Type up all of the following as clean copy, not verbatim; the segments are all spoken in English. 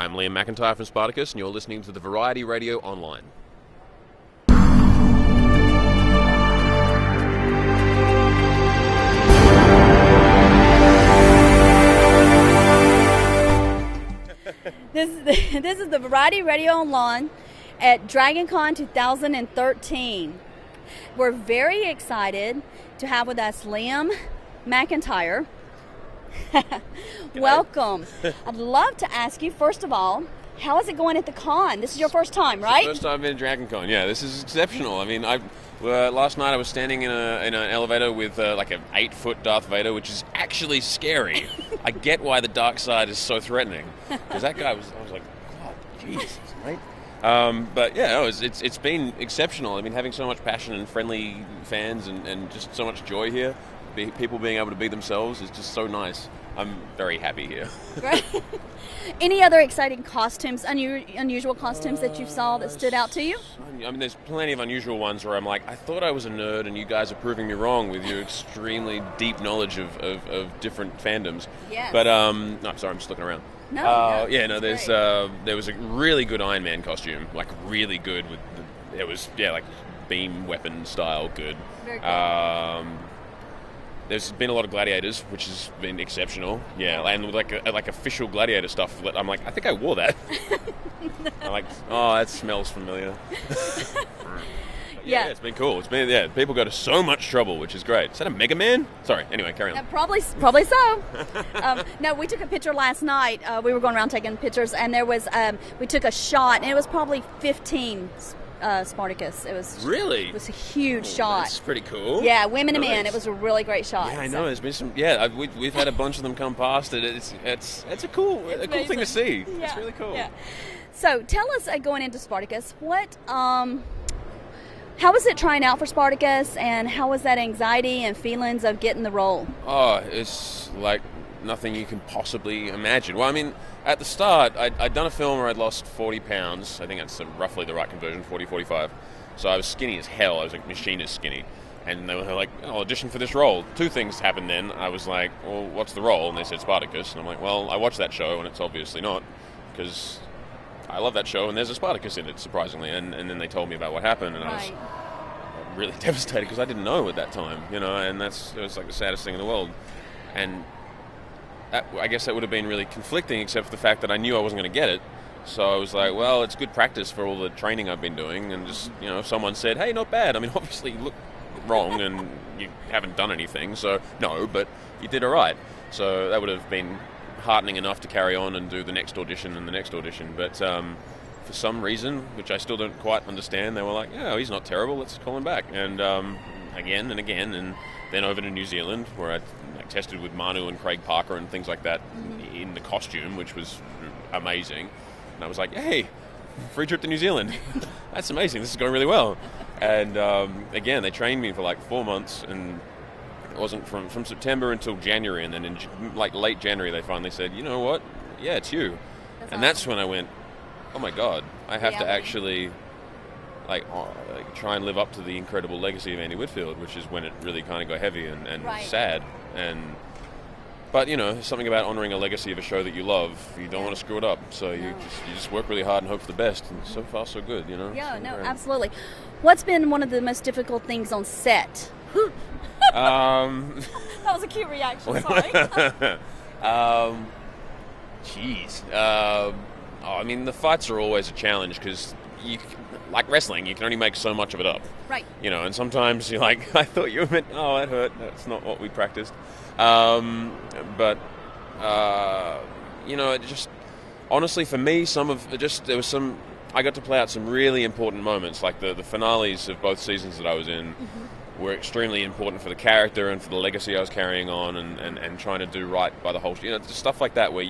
I'm Liam McIntyre from Spartacus, and you're listening to the Variety Radio Online. This is the Variety Radio Online at DragonCon 2013. We're very excited to have with us Liam McIntyre. Welcome. I'd love to ask you, first of all, how is it going at the con? This is your first time, right? First time I've been at DragonCon. Yeah, this is exceptional. I mean, last night I was standing in an elevator with like an 8-foot Darth Vader, which is actually scary. I get why the dark side is so threatening, because that guy I was like, God, Jesus, mate. But yeah, it's been exceptional. I mean, having so much passion and friendly fans and just so much joy here. People being able to be themselves is just so nice. I'm very happy here. Great. Any other exciting costumes, unusual costumes that you saw that stood out to you? I mean, there's plenty of unusual ones where I'm like, I thought I was a nerd and you guys are proving me wrong with your extremely deep knowledge of different fandoms. Yes. But, no, sorry, I'm just looking around. There was a really good Iron Man costume, like really good. Like beam weapon style good. Very cool. There's been a lot of gladiators, which has been exceptional. Yeah, and like official gladiator stuff. I'm like, I think I wore that. I'm like, oh, that smells familiar. Yeah, it's been cool. People go to so much trouble, which is great. Is that a Mega Man? Sorry. Anyway, carry on. Probably so. No, we took a picture last night. We were going around taking pictures, and there was we took a shot, and it was probably 15. Spartacus. It was really. It was a huge shot. That's pretty cool. Yeah, women and men. It was a really great shot. Yeah, I know. There's been some. Yeah, we've had a bunch of them come past it. It's a cool thing to see. Yeah. It's really cool. Yeah. So tell us, going into Spartacus, how was it trying out for Spartacus, and how was that anxiety and feelings of getting the role? Oh, it's like nothing you can possibly imagine. Well, I mean, at the start, I'd done a film where I'd lost 40 pounds. I think that's roughly the right conversion, 40, 45. So I was skinny as hell. I was like machinist skinny. And they were like, oh, audition for this role. 2 things happened then. I was like, well, what's the role? And they said Spartacus. And I'm like, well, I watched that show, and it's obviously not, because I love that show, and there's a Spartacus in it, surprisingly. And then they told me about what happened, and I was really devastated, because I didn't know at that time, and it was like the saddest thing in the world. And I guess that would have been really conflicting, except for the fact that I knew I wasn't going to get it. So I was like, well, it's good practice for all the training I've been doing. And just, if someone said, hey, not bad. I mean, obviously you look wrong and you haven't done anything. So, no, but you did all right. So that would have been heartening enough to carry on and do the next audition and the next audition. But for some reason, which I still don't quite understand, they were like, yeah, he's not terrible. Let's call him back. And again and again. And then over to New Zealand, where I tested with Manu and Craig Parker and things like that in the costume, which was amazing. And I was like, hey, free trip to New Zealand. That's amazing. This is going really well. And again, they trained me for like 4 months, and it wasn't from September until January. And then in late January, they finally said, you know what? Yeah, it's you. That's when I went, oh my God, I have to actually try and live up to the incredible legacy of Andy Whitfield, which is when it really kind of got heavy and sad. But something about honouring a legacy of a show that you love, you don't want to screw it up. So you just work really hard and hope for the best. And so far, so good. Yeah, no, absolutely. What's been one of the most difficult things on set? That was a cute reaction. Sorry. I mean, the fights are always a challenge, because like wrestling, you can only make so much of it up. Right. And sometimes you're like, I thought you meant, oh, that hurt. That's not what we practiced. It just, honestly, for me, I got to play out some really important moments, like the finales of both seasons that I was in were extremely important for the character and for the legacy I was carrying on, and trying to do right by the whole, just stuff like that, where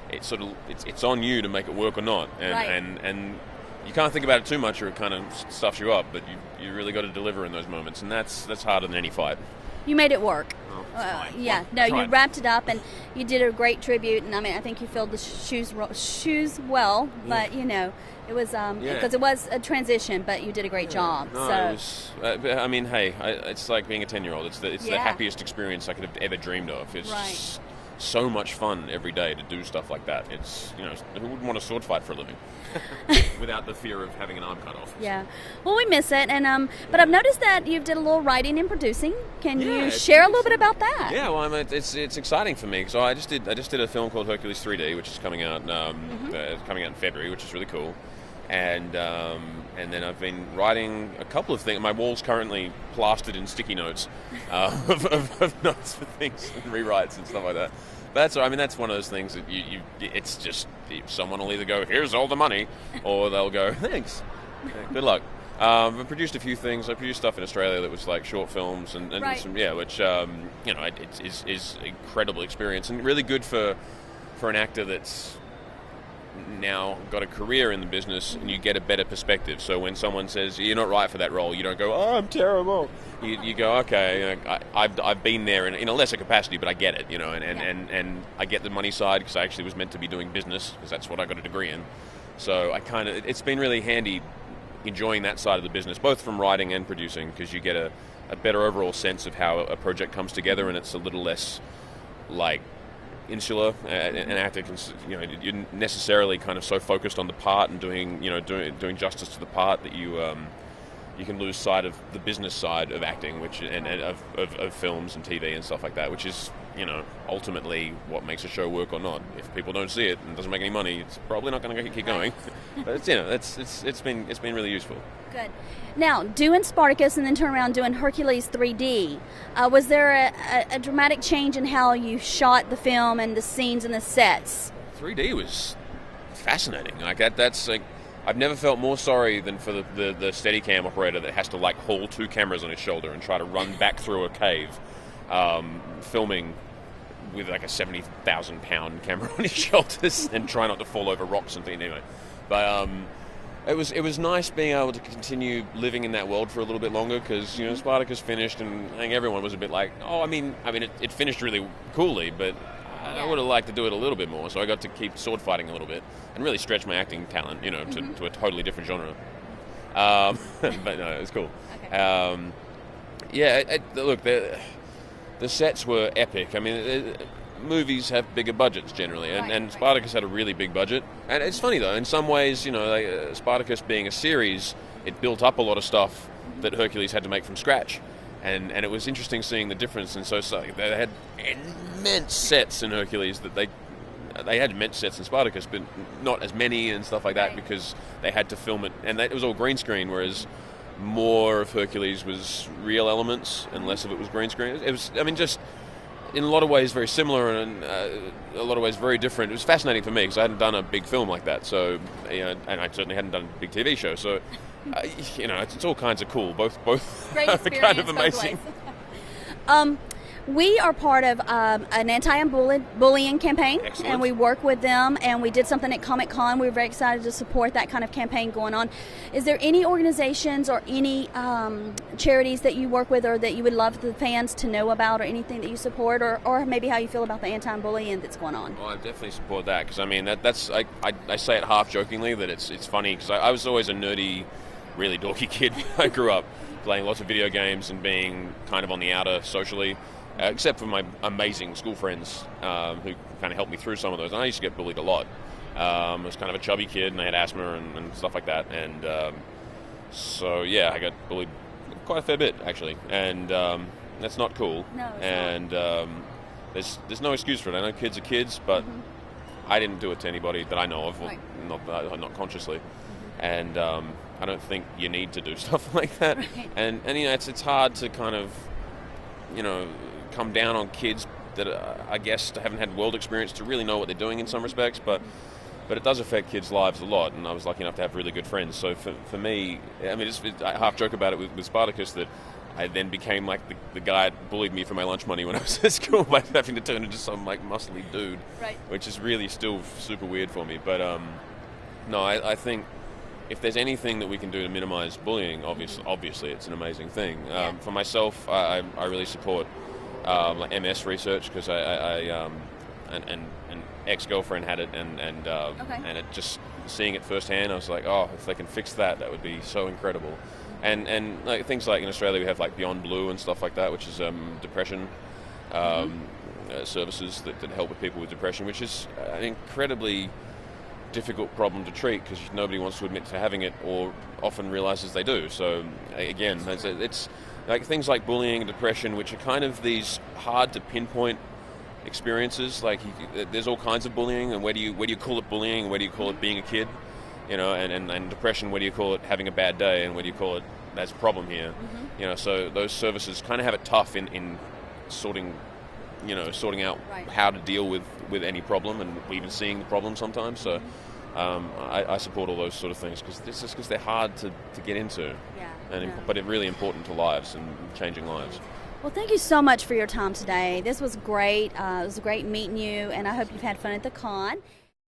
it's on you to make it work or not, and you can't think about it too much, or it kind of stuffs you up. But you really got to deliver in those moments, and that's harder than any fight. You made it work. You wrapped it up, and you did a great tribute. And I mean, I think you filled the shoes well, but it was because it was a transition, but you did a great job. No, it was. I mean, hey, it's like being a 10-year-old. It's the happiest experience I could have ever dreamed of. It's so much fun every day to do stuff like that. It's, you know, who wouldn't want a sword fight for a living without the fear of having an arm cut off? Yeah. Well, we miss it, and but I've noticed that you did a little writing and producing. Can Yeah, you it's share a really little bit about that? Yeah, well, it's exciting for me. So I just did a film called Hercules 3D, which is coming out coming out in February, which is really cool. And then I've been writing a couple of things. My wall's currently plastered in sticky notes of notes for things and rewrites and stuff like that. But that's one of those things that it's just someone will either go, "Here's all the money," or they'll go, "Thanks, good luck." I've produced a few things. I produced stuff in Australia that was like short films and Right. some, which it is incredible experience and really good for an actor that's now got a career in the business, and you get a better perspective. So when someone says you're not right for that role, you don't go, "Oh, I'm terrible." You go, "Okay, I've been there in a lesser capacity, but I get it, and I get the money side because I actually was meant to be doing business because that's what I got a degree in. So it's been really handy enjoying that side of the business, both from writing and producing, because you get a better overall sense of how a project comes together, and it's a little less like insular. An actor can, you're necessarily kind of so focused on the part and doing justice to the part that you can lose sight of the business side of acting, which and of films and TV and stuff like that, which is ultimately what makes a show work or not. If people don't see it and doesn't make any money, it's probably not going to keep going. But it's been really useful. Good. Now, doing Spartacus and then turn around doing Hercules 3D, was there a dramatic change in how you shot the film and the scenes and the sets? 3D was fascinating. Like that's like, I've never felt more sorry than for the Steadicam operator that has to like haul 2 cameras on his shoulder and try to run back through a cave, filming with like a 70,000-pound camera on his shoulders and try not to fall over rocks and things. Anyway, but it was nice being able to continue living in that world for a little bit longer, because Spartacus finished, and I think everyone was a bit like, it finished really coolly, but I would have liked to do it a little bit more. So I got to keep sword fighting a little bit and really stretch my acting talent, to a totally different genre. But no, it was cool. Okay. Look, the sets were epic. I mean, movies have bigger budgets generally, and Spartacus had a really big budget. And it's funny though, in some ways, Spartacus being a series, it built up a lot of stuff that Hercules had to make from scratch. And it was interesting seeing the difference. And so they had immense sets in Hercules that they had immense sets in Spartacus, but not as many and stuff like that, because they had to film it, and it was all green screen, whereas more of Hercules was real elements and less of it was green screen. It was, just in a lot of ways very similar, and a lot of ways very different. It was fascinating for me because I hadn't done a big film like that, so and I certainly hadn't done a big TV show. So it's all kinds of cool. Both Great are experience, kind of amazing. We are part of an anti-bullying campaign. Excellent. And we work with them, and we did something at Comic-Con. We're very excited to support that kind of campaign going on. Is there any organizations or any charities that you work with or that you would love the fans to know about, or anything that you support, or maybe how you feel about the anti-bullying that's going on? Well, I definitely support that, because that's I say it half jokingly that it's funny, because I was always a nerdy, really dorky kid. I grew up playing lots of video games and being kind of on the outer socially. Except for my amazing school friends who kind of helped me through some of those. And I used to get bullied a lot. I was kind of a chubby kid, and I had asthma and stuff like that. And so, I got bullied quite a fair bit, actually. And that's not cool. No, it's and there's no excuse for it. I know kids are kids, but I didn't do it to anybody that I know of, Right. not consciously. And I don't think you need to do stuff like that. Right. And it's hard to kind of, come down on kids that I guess haven't had world experience to really know what they're doing in some respects, but it does affect kids' lives a lot, and I was lucky enough to have really good friends. So for me, I half joke about it with Spartacus that I then became like the guy that bullied me for my lunch money when I was at school by having to turn into some like muscly dude, Right. which is really still super weird for me. But no, I think if there's anything that we can do to minimize bullying, obviously it's an amazing thing. For myself, I really support like MS research, because an ex-girlfriend had it, and it just seeing it firsthand, I was like, oh, if they can fix that would be so incredible. And like things like in Australia we have like Beyond Blue and stuff like that, which is depression. services that help with people with depression, which is an incredibly difficult problem to treat because nobody wants to admit to having it or often realizes they do. So again, it's like things like bullying and depression, which are kind of these hard to pinpoint experiences. Like there's all kinds of bullying, and where do you call it bullying, and where do you call it being a kid, and depression, where do you call it having a bad day, and where do you call it there's a problem here. So those services kind of have it tough in sorting out how to deal with any problem, and even seeing the problem sometimes. So I support all those sort of things because they're hard to get into, but it's really important to lives and changing lives. Well, thank you so much for your time today. This was great. It was great meeting you, and I hope you've had fun at the con.